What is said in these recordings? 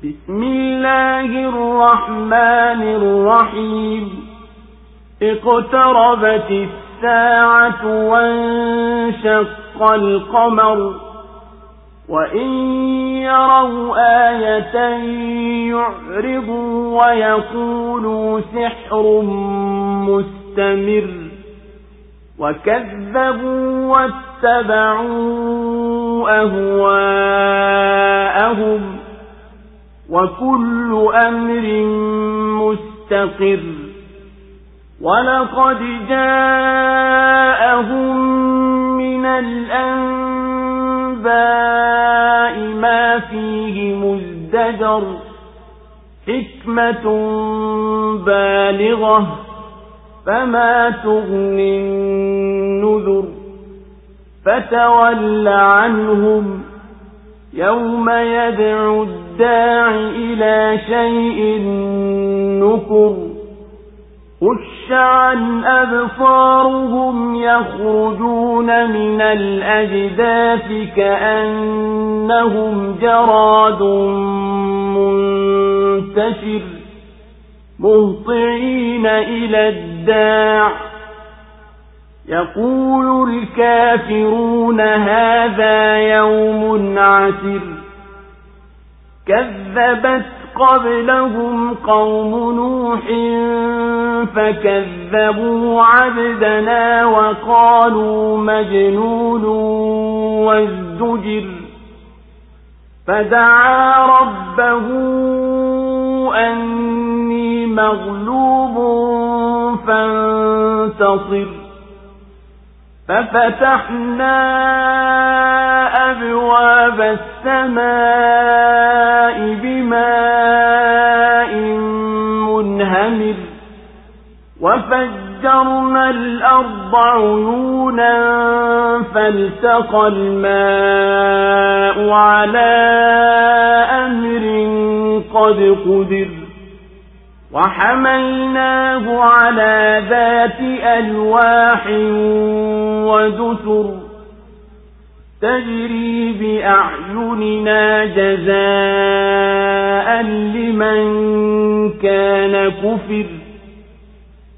بسم الله الرحمن الرحيم اقتربت الساعة وانشق القمر وإن يروا آية يعرضوا ويقولوا سحر مستمر وكذبوا واتبعوا أهواءهم وكل أمر مستقر ولقد جاءهم من الأنباء ما فيه مزدجر حكمة بالغة فما تغني النذر فتول عنهم يوم يدعو الداع إلى شيء نكر خش عن أبصارهم يخرجون من الأجداث كأنهم جراد منتشر مهطعين إلى الداع يقول الكافرون هذا يوم عسر كذبت قبلهم قوم نوح فكذبوا عبدنا وقالوا مجنون وازدجر فدعا ربه أني مغلوب فانتصر ففتحنا أبواب السماء بماء منهمر وفجرنا الأرض عيونا فالتقى الماء على أمر قد قدر وحملناه على ذات ألواح ودسر تجري بأعيننا جزاء لمن كان كفر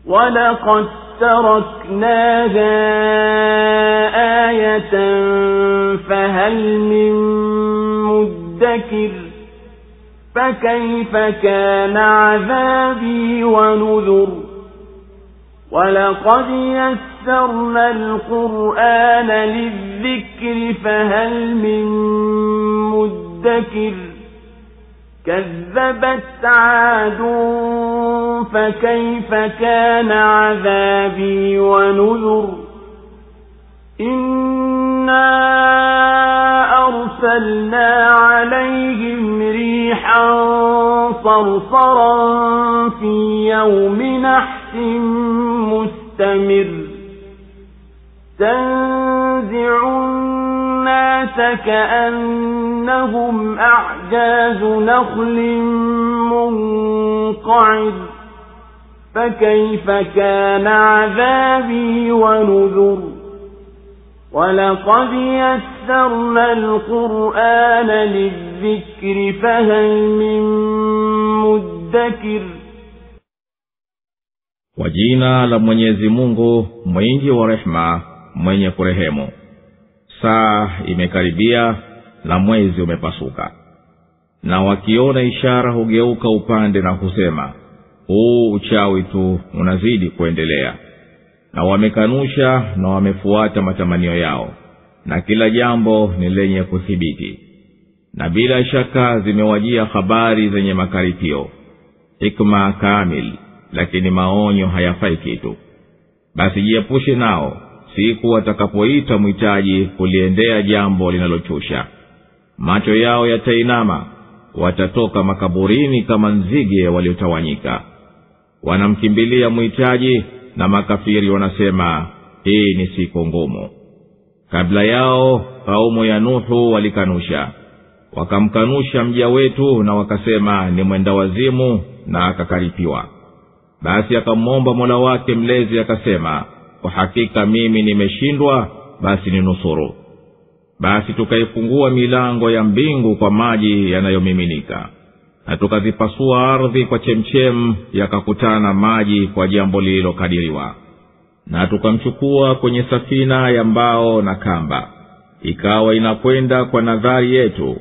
ولقد تركناها آية فهل من مدكر فكيف كان عذابي ونذر ولقد يسرنا القرآن للذكر فهل من مدكر كذبت عاد فكيف كان عذابي ونذر إنا أرسلنا عليهم ريحا صرصرا في يوم نحس مستمر تنزع الناس كأنهم أعجاز نخل منقعر فكيف كان عذابي ونذر ولقد يسرنا القرآن للذكر فهل من مدكر. Kwa jina la Mwenyezi Mungu mwingi wa rehema mwenye kurehemu. Saa imekaribia na mwezi umepasuka, na wakiona ishara hugeuka upande na kusema huu uchawi tu unazidi kuendelea, na wamekanusha na wamefuata matamanio yao, na kila jambo ni lenye kuthibiti. Na bila shaka zimewajia habari zenye makaripio, hikma kamili, lakini maonyo hayafai kitu. Basi jiepushe nao siku watakapoita mwitaji kuliendea jambo linalochusha. Macho yao yatainama, watatoka makaburini kama nzige waliotawanyika. Wanamkimbilia mwitaji, na makafiri wanasema hii ni siku ngumu. Kabla yao kaumu ya Nuhu walikanusha, wakamkanusha mja wetu na wakasema ni mwenda wazimu, na akakaripiwa. Basi akamwomba Mola wake mlezi akasema, kwa hakika mimi nimeshindwa, basi ninusuru. Basi tukaifungua milango ya mbingu kwa maji yanayomiminika, na tukazipasua ardhi kwa chemchem yakakutana maji kwa jambo lililokadiriwa, na tukamchukua kwenye safina ya mbao na kamba, ikawa inakwenda kwa nadhari yetu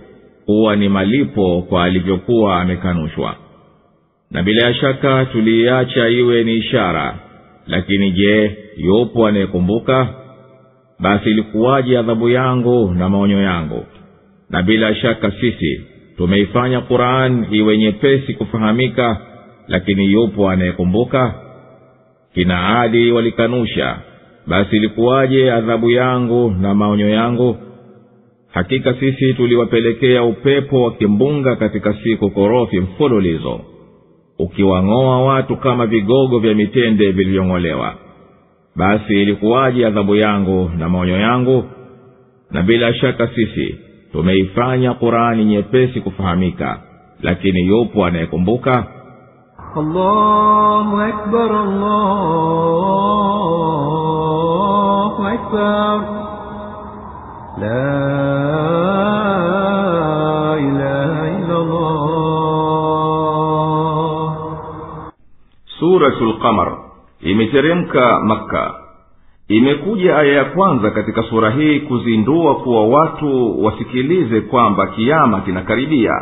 kuwa ni malipo kwa alivyokuwa amekanushwa. Na bila shaka tuliacha iwe ni ishara, lakini je, yupo anayekumbuka? Basi ilikuwaje adhabu yangu na maonyo yangu? Na bila shaka sisi tumeifanya Qur'an iwe nyepesi kufahamika, lakini yupo anayekumbuka? Kina Adi walikanusha, basi ilikuwaje adhabu yangu na maonyo yangu? Hakika sisi tuliwapelekea upepo wa kimbunga katika siku korofi mfululizo, ukiwang'oa watu kama vigogo vya mitende vilivyong'olewa. Basi ilikuwaje adhabu yangu na maonyo yangu? Na bila shaka sisi tumeifanya Qur'ani nyepesi kufahamika, lakini yupo anayekumbuka? Allahu akbar, Allahu akbar, la ilaha illa Allah. Suratul Qamar imeteremka Makka. Imekuja aya ya kwanza katika sura hii kuzindua kuwa watu wasikilize kwamba kiyama kinakaribia,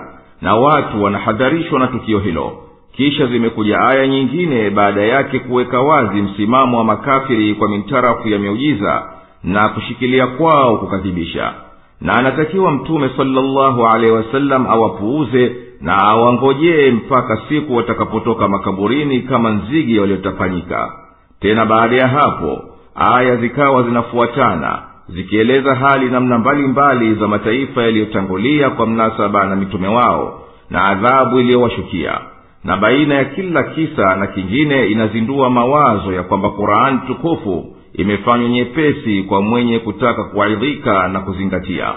na watu wanahadharishwa na tukio hilo. Kisha zimekuja aya nyingine baada yake kuweka wazi msimamo wa makafiri kwa mintarafu ya miujiza na kushikilia kwao kukadhibisha. Na anatakiwa Mtume sallallahu alaihi wasallam awapuuze na awangojee mpaka siku watakapotoka makaburini kama nzige waliotapanyika. Tena baada ya hapo aya zikawa zinafuatana zikieleza hali namna mbalimbali za mataifa yaliyotangulia kwa mnasaba na mitume wao na adhabu iliyowashukia. Na baina ya kila kisa na kingine inazindua mawazo ya kwamba Qur'an tukufu imefanywa nyepesi kwa mwenye kutaka kuaidhika na kuzingatia.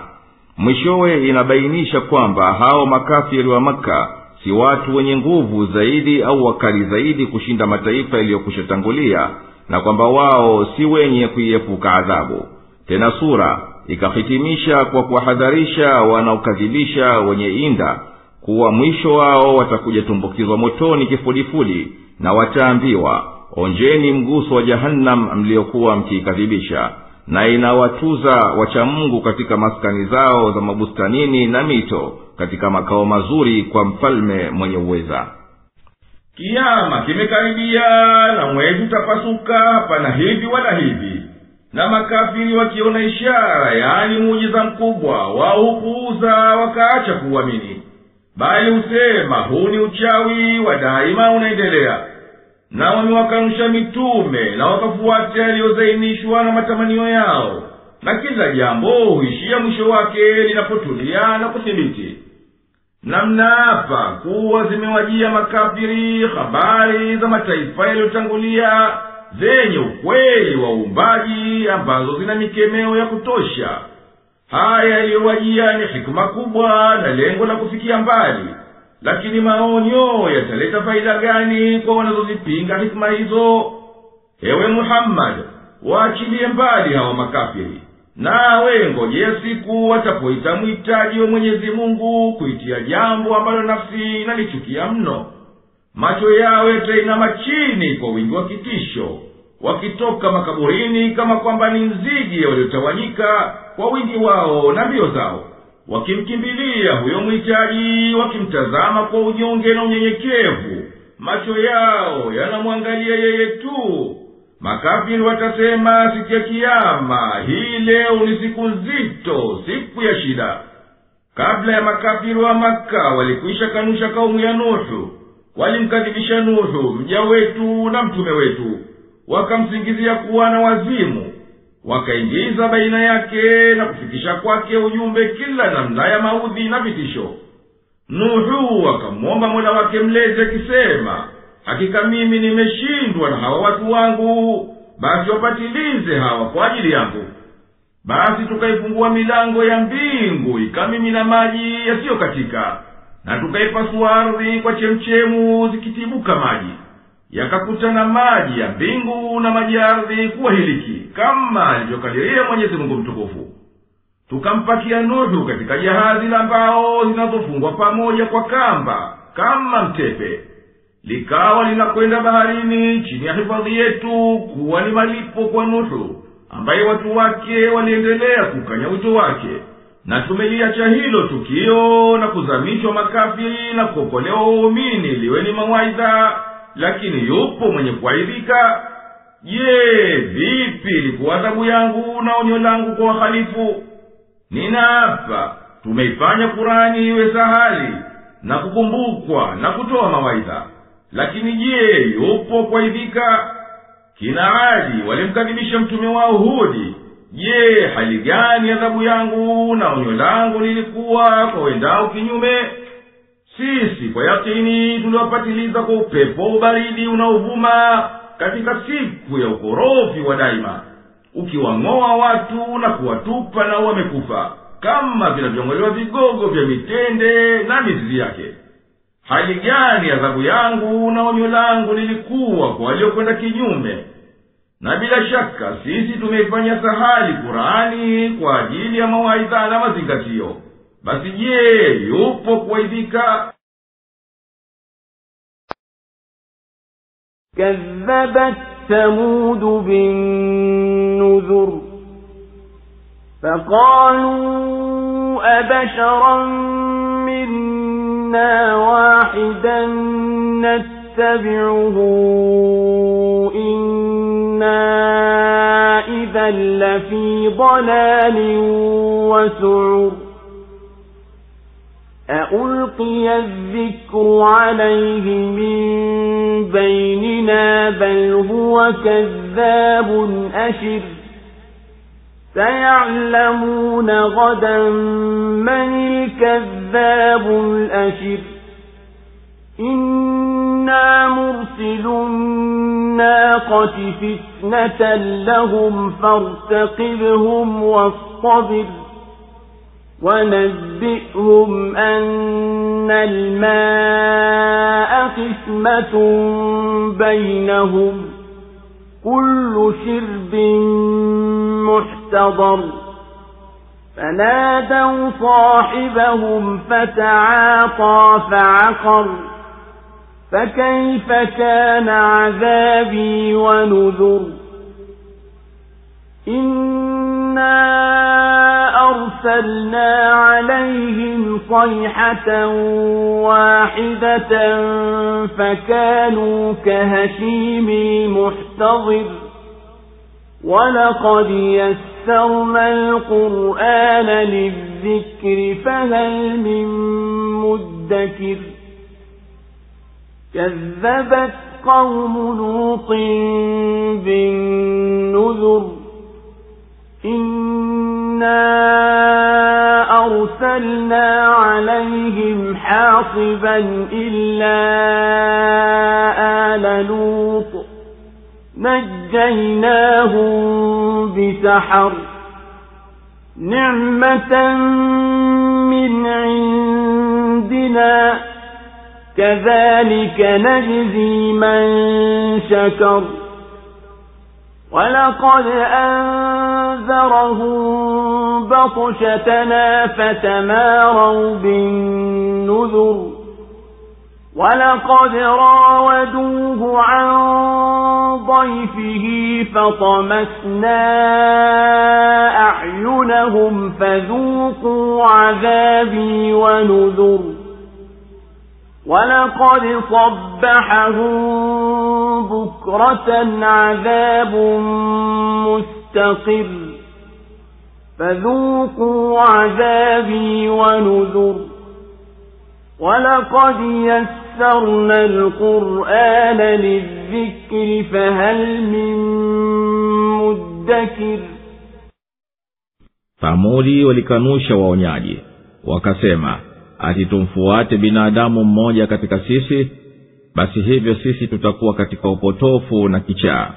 Mwishowe inabainisha kwamba hao makafiri wa Makka si watu wenye nguvu zaidi au wakali zaidi kushinda mataifa yaliyokushatangulia, na kwamba wao si wenye kuiepuka adhabu. Tena sura ikahitimisha kwa kuwahadharisha wanaokadhibisha wenye inda kuwa mwisho wao watakuja tumbukizwa motoni kifudifudi, na wataambiwa, onjeni mguso wa Jahannam mliokuwa mkikadhibisha, na inawatuza wacha Mungu katika maskani zao za mabustanini na mito katika makao mazuri kwa mfalme mwenye uweza. Kiyama kimekaribia na mwezi utapasuka hapana hivi wala hivi. Na makafiri wakiona ishara, yaani muujiza mkubwa, wao hupuuza wakaacha kuamini. Bali husema huu ni uchawi wa daima unaendelea. Na wamewakanusha mitume na wakafuata yaliyozainishwa na matamanio yao. Na kila jambo huishia mwisho wake linapotulia na kuthibiti. Na mnaapa kuwa zimewajia makafiri habari za mataifa yaliyotangulia zenye ukweli wa uumbaji ambazo zina mikemeo ya kutosha. Haya yaliyowajia ni hikma kubwa na lengo la kufikia mbali. Lakini maonyo yataleta faida gani kwa wanazozipinga hikma hizo? Ewe Muhammad, waachilie mbali hawa makafiri. Nawe ngojea siku watapoita mhitaji wa Mwenyezi Mungu kuitia jambo ambalo nafsi inalichukia mno. Macho yao yatainama chini kwa wingi wa kitisho, wakitoka makaburini kama kwamba ni nzige waliotawanyika kwa wingi wao na mbio zao, wakimkimbilia huyo mhitaji, wakimtazama kwa unyonge na unyenyekevu. Macho yao yanamwangalia yeye tu. Makafiri watasema siku ya kiyama, hii leo ni siku nzito, siku ya shida. Kabla ya makafiri wa Makka walikwisha kanusha kaumu ya Nuhu. Walimkadhibisha Nuhu, mja wetu na mtume wetu, wakamsingizia kuwa na wazimu. Wakaingiza baina yake na kufikisha kwake ujumbe kila namna ya maudhi na vitisho. Nuhu akamwomba Mola wake mlezi akisema, hakika mimi nimeshindwa na hawa watu wangu, basi wapatilize hawa kwa ajili yangu. Basi tukaifungua milango ya mbingu ikamimina maji yasiyokatika, na tukaipasua ardhi kwa chemchemu zikitibuka maji. Yakakutana maji ya mbingu na maji ya ardhi kuwa hiliki, kama alivyokadiria Mwenyezi Mungu mtukufu. Tukampakia Nuhu katika jahazi la mbao zinazofungwa pamoja kwa kamba, kama mtepe, likawa linakwenda baharini chini ya hifadhi yetu, kuwa ni malipo kwa Nuhu, ambaye watu wake waliendelea kukanya wito wake. Na tumeliacha hilo tukio na kuzamishwa makafiri na kuokolewa waumini liwe ni mawaidha, lakini yupo mwenye kuaidhika. Je, vipi ilikuwa adhabu yangu na onyo langu kwa wahalifu? Ninaapa tumeifanya Kurani iwe sahali na kukumbukwa na kutoa mawaidha, lakini je, yupo kuaidhika? Kina Adi walimkadhibisha mtume wao Hudi. Je, hali gani adhabu yangu na onyo langu lilikuwa kwa wendao kinyume? Sisi kwa yakini tuliwapatiliza kwa upepo ubaridi unaovuma katika siku ya ukorofi wa daima, ukiwang'oa watu na kuwatupa na wamekufa, kama vinavyong'olewa vigogo vya mitende na mizizi yake. Hali gani adhabu yangu na onyo langu lilikuwa kwa waliokwenda kinyume? Na bila shaka sisi tumeifanya sahali Kurani kwa ajili ya mawaidha na mazingatio. Basi je, yupo kuwaidhika? كذبت ثمود بالنذر فقالوا أبشرا منا واحدا نتبعه إنا إذا لفي ضلال وسعر أألقي الذكر عليه من بيننا بل هو كذاب أشر سيعلمون غدا من الكذاب الأشر إنا مرسل الناقة فتنة لهم فارتقبهم واصطبر ونبئهم أن الماء قسمة بينهم كل شرب محتضر فنادوا صاحبهم فتعاطى فعقر فكيف كان عذابي ونذر إنا أرسلنا عليهم صيحة واحدة فكانوا كهشيم المحتضر ولقد يسرنا القرآن للذكر فهل من مدكر كذبت قوم لوط بالنذر إنا أرسلنا عليهم حاصبا إلا آل لوط نجيناهم بسحر نعمة من عندنا كذلك نجزي من شكر ولقد أنذرهم بطشتنا فتماروا بالنذر ولقد راودوه عن ضيفه فطمسنا أعينهم فذوقوا عذابي ونذر ولقد صبحهم بكرة عذاب مستقر فذوقوا عذابي ونذر ولقد يسرنا القرآن للذكر فهل من مدكر. Thamudi walikanusha waonyaji wakasema, ati tumfuate binadamu mmoja katika sisi, basi hivyo sisi tutakuwa katika upotofu na kichaa.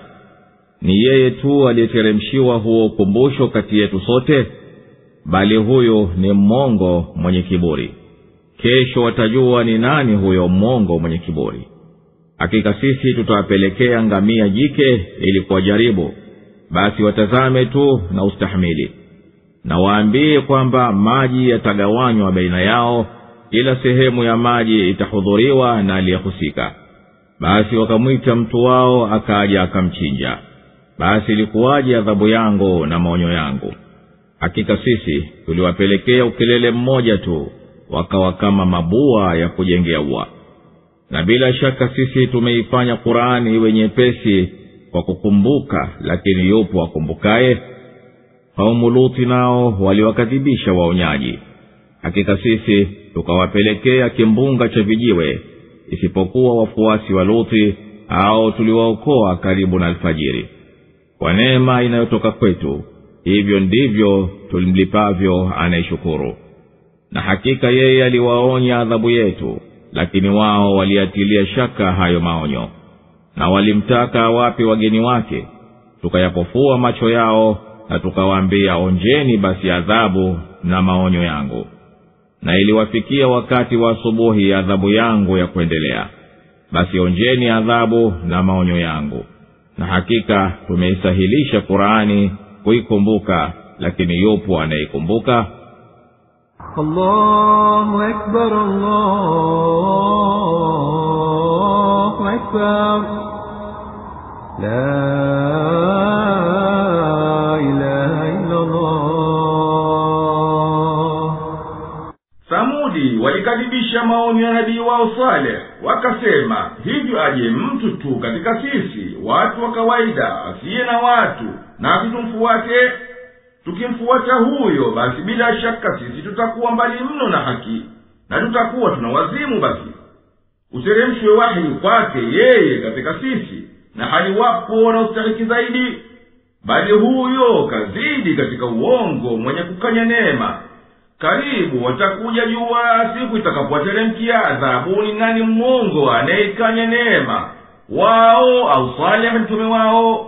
Ni yeye tu aliyeteremshiwa huo ukumbusho kati yetu sote, bali huyo ni mmongo mwenye kiburi. Kesho watajua ni nani huyo mmongo mwenye kiburi. Hakika sisi tutawapelekea ngamia jike ili kuwajaribu, basi watazame tu na ustahimili. Na waambie kwamba maji yatagawanywa baina yao, kila sehemu ya maji itahudhuriwa na aliyehusika. Basi wakamwita mtu wao, akaja akamchinja. Basi ilikuwaje adhabu yangu na maonyo yangu? Hakika sisi tuliwapelekea ukelele mmoja tu, wakawa kama mabua ya kujengea ua. Na bila shaka sisi tumeifanya Qur'ani iwe nyepesi kwa kukumbuka, lakini yupo wakumbukaye? Kaumu Luti nao waliwakadhibisha waonyaji. Hakika sisi tukawapelekea kimbunga cha vijiwe, isipokuwa wafuasi wa Luti, au tuliwaokoa karibu na alfajiri kwa neema inayotoka kwetu. Hivyo ndivyo tulimlipavyo anayeshukuru. Na hakika yeye aliwaonya adhabu yetu, lakini wao waliatilia shaka hayo maonyo, na walimtaka wapi wageni wake. Tukayapofua macho yao, na tukawaambia, onjeni basi adhabu na maonyo yangu. Na iliwafikia wakati wa asubuhi adhabu yangu ya kuendelea, basi onjeni adhabu na maonyo yangu. Na hakika tumeisahilisha Qur'ani kuikumbuka, lakini yupo anayekumbuka? Allahu Akbar, Allahu Akbar, la ilaha illa Allah. Samudi walikadhibisha maonyo ya nabii wao Saleh, wakasema, hivyo aje mtu tu katika sisi watu wa kawaida, asiye na watu, na tutumfuate? Tukimfuata huyo, basi bila shaka sisi tutakuwa mbali mno na haki, na tutakuwa tunawazimu. Basi uteremshwe wahi kwake yeye katika sisi, na hali wapo na ustahiki zaidi. Bali huyo kazidi katika uongo, mwenye kukanya neema. Karibu watakuja jua siku itakapoteremkia adhabu ni nani mwongo anayekanya neema, wao au Saleh mtume wao.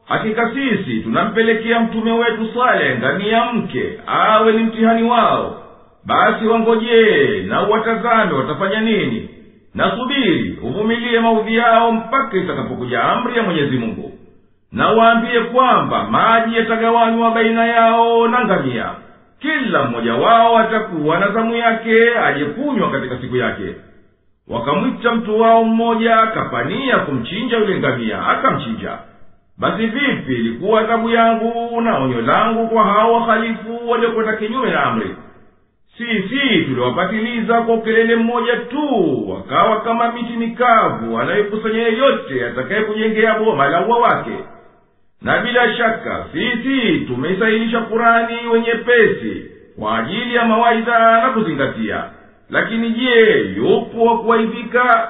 Hakika sisi tunampelekea mtume wetu Saleh ngamia mke, awe ni mtihani wao. Basi wangojee na watazame watafanya nini, na subiri uvumilie maudhi yao mpaka itakapokuja amri ya Mwenyezi Mungu. Na waambie kwamba maji yatagawanywa baina yao na ngamia, kila mmoja wao atakuwa na zamu yake aje kunywa katika siku yake. Wakamwita mtu wao mmoja, akapania kumchinja yule ngamia, akamchinja. Basi vipi ilikuwa adhabu yangu na onyo langu kwa hao wahalifu waliokwenda kinyume na amri? Sisi tuliwapatiliza kwa ukelele mmoja tu, wakawa kama miti mikavu anayekusanya yeyote atakaye kujengea boma la ua wake. Na bila shaka sisi tumeisahilisha Qur'ani wenye pesi kwa ajili ya mawaidha na kuzingatia. Lakini je, yupo wa kuwaidhika?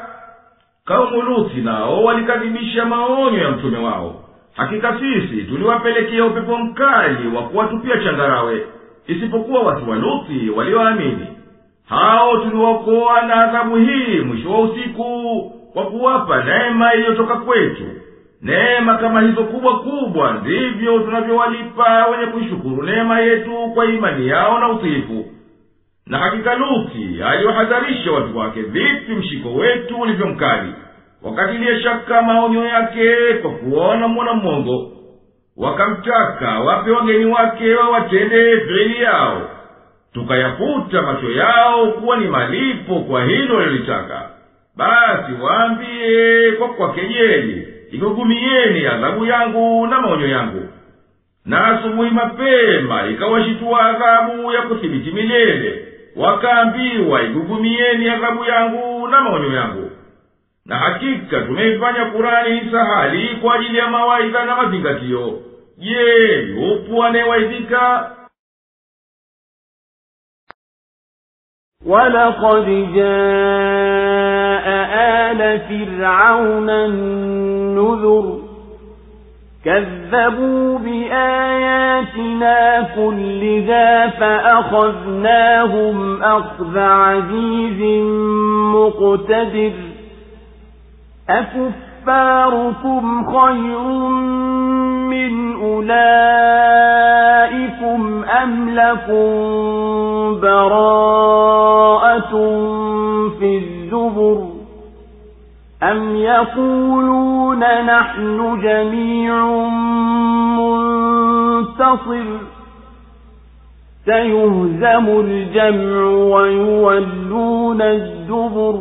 Kaumu Luti nao walikadhibisha maonyo ya mtume wao. Hakika sisi tuliwapelekea upepo mkali wa kuwatupia changarawe, isipokuwa watu wa Luti walioamini. Hao tuliwaokoa na adhabu hii mwisho wa usiku, kwa kuwapa neema iliyotoka kwetu. Neema kama hizo kubwa kubwa ndivyo tunavyowalipa wenye kuishukuru neema yetu kwa imani yao na utiifu. Na hakika Luti aliwahadharisha watu wake vipi mshiko wetu ulivyo mkali, wakatilia shaka maonyo yake kwa kuona mwana mwongo. Wakamtaka wape wageni wake wawatende fiili yao, tukayafuta macho yao kuwa ni malipo kwa hilo walilotaka. Basi waambie kwa kejeli, igugumieni adhabu yangu na maonyo yangu. Na asubuhi mapema ikawashitua adhabu ya kuthibiti milele, wakaambiwa igugumieni adhabu yangu na maonyo yangu. Na hakika tumeifanya Qur'ani sahali kwa ajili ya mawaidha na mazingatio. Je, yupo anayewaidhika? وَلَقَدْ جَاءَ آلَ فِرْعَوْنَ النُّذُرُ كَذَّبُوا بِآيَاتِنَا كُلِّهَا فَأَخَذْنَاهُمْ أَخْذَ عَزِيزٍ مُقْتَدِرٍ أَكُفَّارُكُمْ خَيْرٌ مِّنْ أُولَئِكُمْ أَمْ لَكُمْ بَرَاءَةٌ فِي الزُّبُرِ أَمْ يَقُولُونَ نَحْنُ جَمِيعٌ مُّنتَصِرٌ سيهزم الجمع ويولون الدبر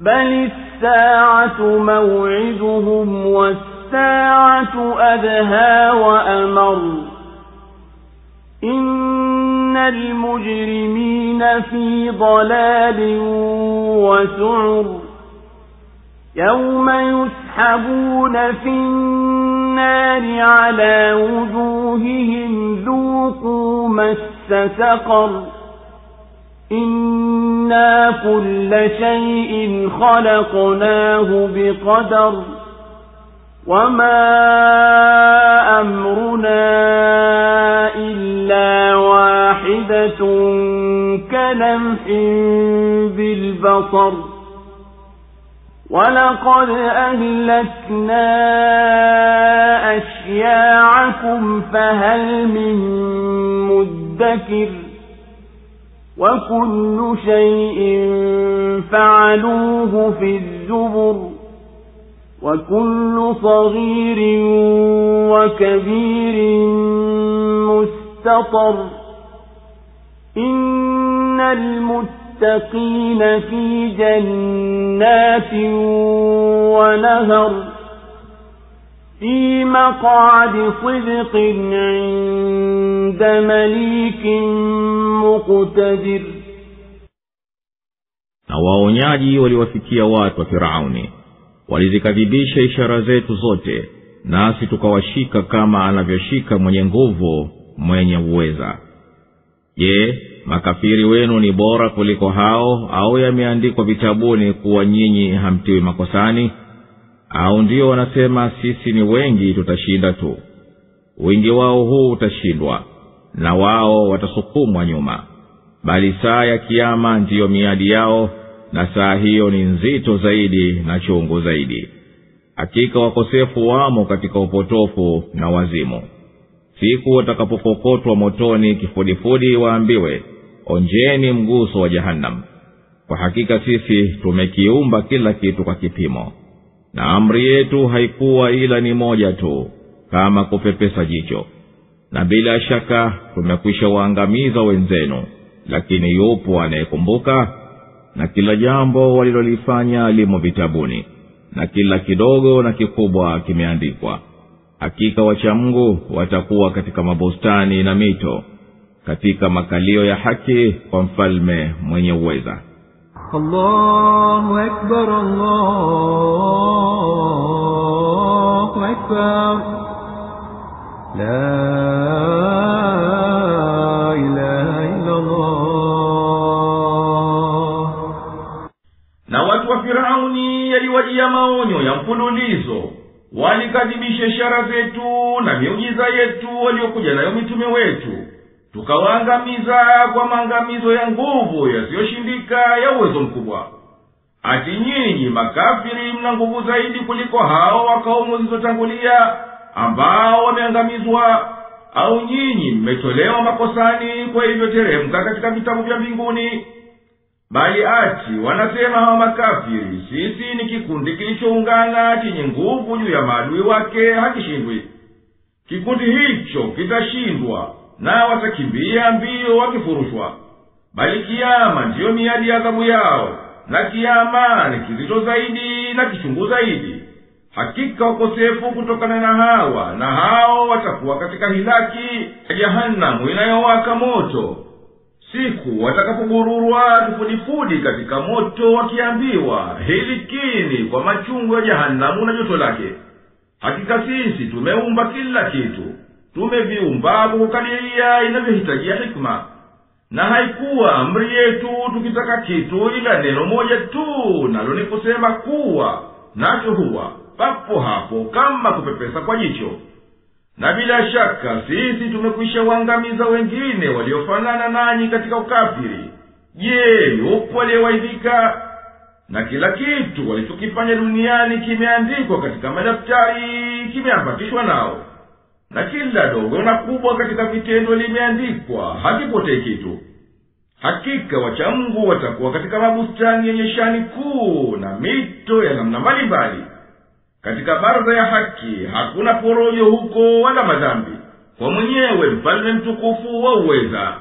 بل الساعة موعدهم والساعة أدهى وأمر إن المجرمين في ضلال وسعر يوم يسحبون في النار على وجوههم ذوقوا مس سقر إنا كل شيء خلقناه بقدر وما أمرنا إلا واحدة كلمح بالبصر ولقد أهلكنا أشياعكم فهل من مدكر وكل شيء فعلوه في الزبر وكل صغير وكبير مستطر إن المتقين في جنات ونهر في مقعد صدق عند مليك مقتدر. Na waonyaji waliwafikia watu wa Firauni, walizikadhibisha ishara zetu zote, nasi tukawashika kama anavyoshika mwenye nguvu mwenye uweza. Je, makafiri wenu ni bora kuliko hao, au yameandikwa vitabuni kuwa nyinyi hamtiwi makosani? Au ndio wanasema sisi ni wengi tutashinda tu? Wingi wao huu utashindwa, na wao watasukumwa nyuma. Bali saa ya kiyama ndiyo miadi yao, na saa hiyo ni nzito zaidi na chungu zaidi. Hakika wakosefu wamo katika upotofu na wazimu. Siku watakapopokotwa motoni kifudifudi, waambiwe, onjeni mguso wa Jahannam. Kwa hakika sisi tumekiumba kila kitu kwa kipimo, na amri yetu haikuwa ila ni moja tu, kama kupepesa jicho. Na bila shaka tumekwisha waangamiza wenzenu, lakini yupo anayekumbuka. Na kila jambo walilolifanya limo vitabuni, na kila kidogo na kikubwa kimeandikwa. Hakika wacha Mungu watakuwa katika mabustani na mito, katika makalio ya haki kwa mfalme mwenye uweza. Allahu Akbar, Allahu Akbar, la ilaha illa Allah. Na watu wa Firauni yaliwajia maonyo ya mfululizo, walikadhibisha ishara zetu na miujiza yetu waliokuja nayo mitume wetu, tukawaangamiza kwa maangamizo ya nguvu yasiyoshindika ya uwezo mkubwa. Ati nyinyi makafiri mna nguvu zaidi kuliko hao wa kaumu zilizotangulia ambao wameangamizwa? Au nyinyi mmetolewa makosani kwa hivyo teremka katika vitabu vya mbinguni? Bali ati wanasema hawa makafiri, sisi ni kikundi kilichoungana chenye nguvu juu ya maadui wake, hakishindwi. Kikundi hicho kitashindwa, na watakimbia mbio wakifurushwa. Bali kiyama ndiyo miadi ya adhabu yao, na kiyama ni kizito zaidi na kichungu zaidi. Hakika wakosefu kutokana na hawa, na hao watakuwa katika hilaki ya Jahannam inayowaka moto. Siku watakapobururwa kifudifudi katika moto, wakiambiwa, hilikini kwa machungu ya Jahannam na joto lake. Hakika sisi tumeumba kila kitu, tumeviumba kwa kukadiria inavyohitajia hikma. Na haikuwa amri yetu tukitaka kitu ila neno moja tu, nalo ni kusema kuwa, nacho huwa papo hapo kama kupepesa kwa jicho. Na bila shaka sisi tumekwisha waangamiza wengine waliofanana nanyi katika ukafiri. Je, yupo aliyewaidhika? Na kila kitu walichokifanya duniani kimeandikwa katika madaftari, kimeambatishwa nao. Na kila dogo na kubwa katika vitendo limeandikwa, hakipotei kitu. Hakika wacha Mungu watakuwa katika mabustani yenye shani kuu na mito ya namna mbalimbali. Katika baraza ya haki hakuna porojo huko wala madhambi, kwa mwenyewe mfalme mtukufu wa uweza.